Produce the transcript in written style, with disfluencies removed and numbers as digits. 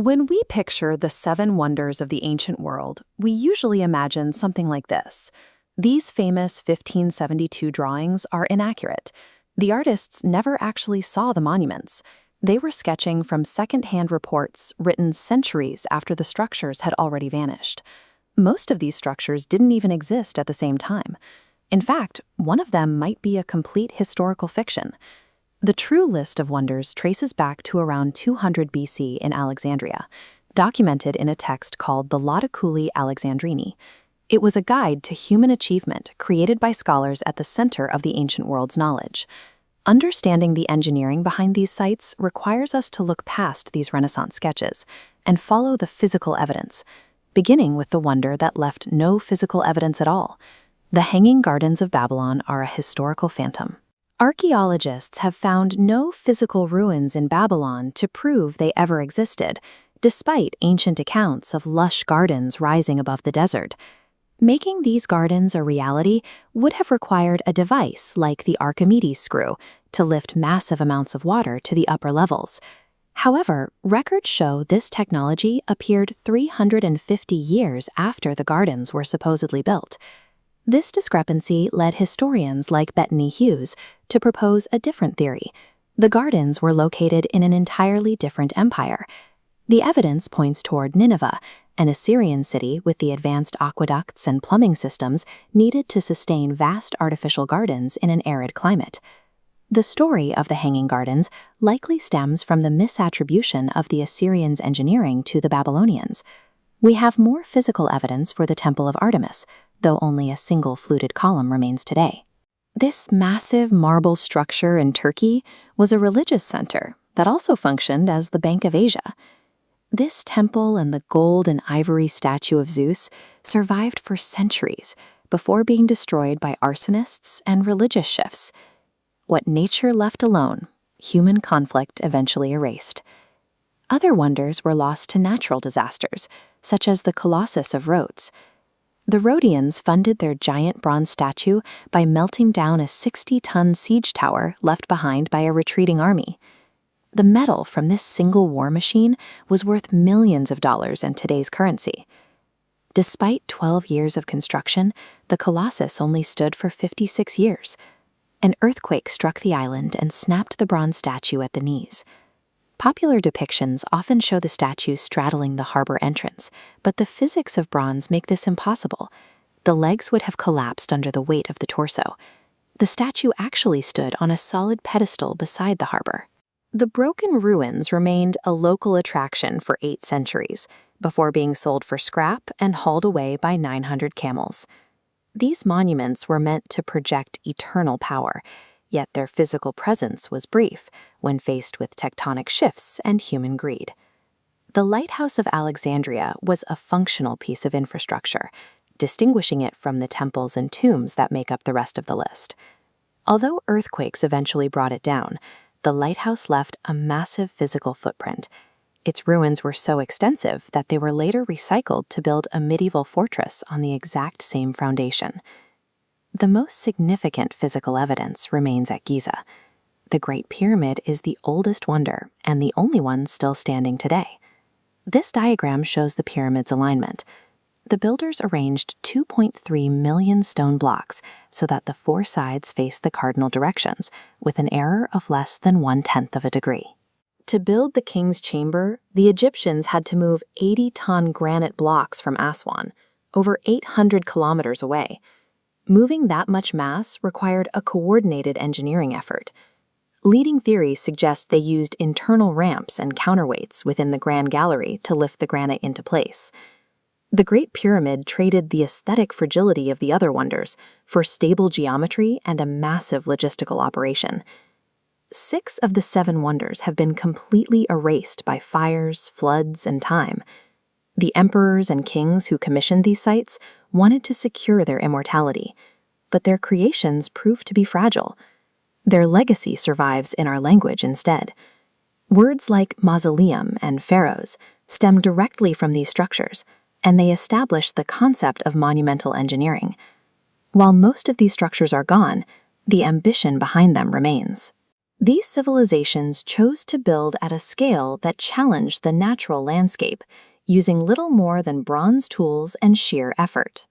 When we picture the seven wonders of the ancient world, we usually imagine something like this. These famous 1572 drawings are inaccurate. The artists never actually saw the monuments. They were sketching from second-hand reports written centuries after the structures had already vanished. Most of these structures didn't even exist at the same time. In fact, one of them might be a complete historical fiction. The true list of wonders traces back to around 200 BC in Alexandria, documented in a text called the Lighthouse Alexandrini. It was a guide to human achievement created by scholars at the center of the ancient world's knowledge. Understanding the engineering behind these sites requires us to look past these Renaissance sketches and follow the physical evidence, beginning with the wonder that left no physical evidence at all. The Hanging Gardens of Babylon are a historical phantom. Archaeologists have found no physical ruins in Babylon to prove they ever existed, despite ancient accounts of lush gardens rising above the desert. Making these gardens a reality would have required a device like the Archimedes screw to lift massive amounts of water to the upper levels. However, records show this technology appeared 350 years after the gardens were supposedly built. This discrepancy led historians like Bettany Hughes to propose a different theory. The gardens were located in an entirely different empire. The evidence points toward Nineveh, an Assyrian city with the advanced aqueducts and plumbing systems needed to sustain vast artificial gardens in an arid climate. The story of the Hanging Gardens likely stems from the misattribution of the Assyrians' engineering to the Babylonians. We have more physical evidence for the Temple of Artemis, though only a single fluted column remains today. This massive marble structure in Turkey was a religious center that also functioned as the Bank of Asia. This temple and the gold and ivory statue of Zeus survived for centuries before being destroyed by arsonists and religious shifts. What nature left alone, human conflict eventually erased. Other wonders were lost to natural disasters, such as the Colossus of Rhodes. The Rhodians funded their giant bronze statue by melting down a 60-ton siege tower left behind by a retreating army. The metal from this single war machine was worth millions of dollars in today's currency. Despite 12 years of construction, the Colossus only stood for 56 years. An earthquake struck the island and snapped the bronze statue at the knees. Popular depictions often show the statue straddling the harbor entrance, but the physics of bronze make this impossible. The legs would have collapsed under the weight of the torso. The statue actually stood on a solid pedestal beside the harbor. The broken ruins remained a local attraction for 8 centuries, before being sold for scrap and hauled away by 900 camels. These monuments were meant to project eternal power, yet their physical presence was brief when faced with tectonic shifts and human greed. The Lighthouse of Alexandria was a functional piece of infrastructure, distinguishing it from the temples and tombs that make up the rest of the list. Although earthquakes eventually brought it down, the lighthouse left a massive physical footprint. Its ruins were so extensive that they were later recycled to build a medieval fortress on the exact same foundation. The most significant physical evidence remains at Giza. The Great Pyramid is the oldest wonder and the only one still standing today. This diagram shows the pyramid's alignment. The builders arranged 2.3 million stone blocks so that the 4 sides face the cardinal directions, with an error of less than 1/10 of a degree. To build the king's chamber, the Egyptians had to move 80-ton granite blocks from Aswan, over 800 kilometers away. Moving that much mass required a coordinated engineering effort. Leading theories suggest they used internal ramps and counterweights within the Grand Gallery to lift the granite into place. The Great Pyramid traded the aesthetic fragility of the other wonders for stable geometry and a massive logistical operation. 6 of the 7 wonders have been completely erased by fires, floods, and time. The emperors and kings who commissioned these sites wanted to secure their immortality, but their creations proved to be fragile. Their legacy survives in our language instead. Words like mausoleum and pharaohs stem directly from these structures, and they establish the concept of monumental engineering. While most of these structures are gone, the ambition behind them remains. These civilizations chose to build at a scale that challenged the natural landscape, using little more than bronze tools and sheer effort.